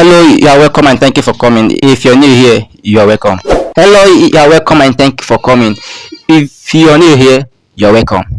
Hello, you are welcome and thank you for coming. If you're new here, you are welcome. Hello, you are welcome and thank you for coming. If you're new here, you're welcome.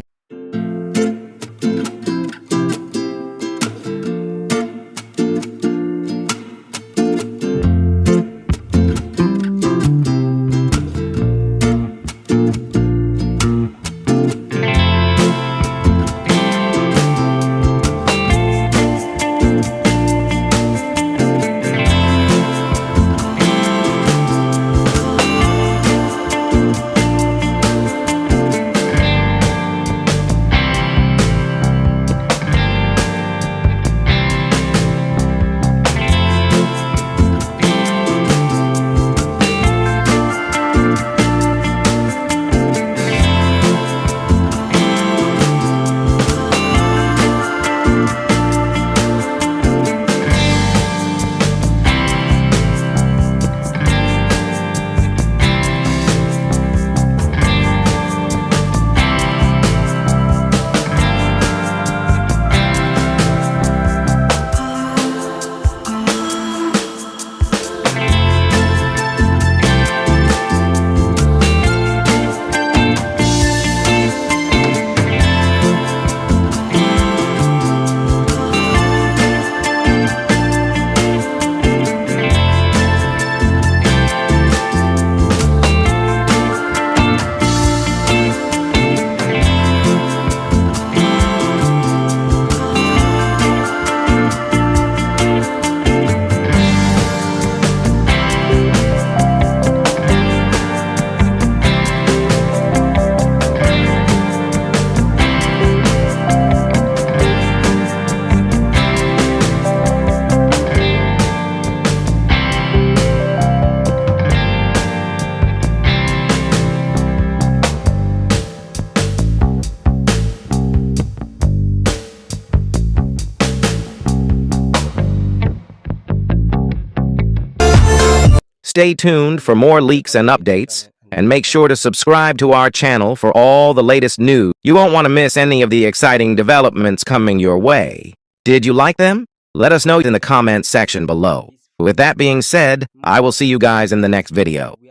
Stay tuned for more leaks and updates, and make sure to subscribe to our channel for all the latest news. You won't want to miss any of the exciting developments coming your way. Did you like them? Let us know in the comments section below. With that being said, I will see you guys in the next video.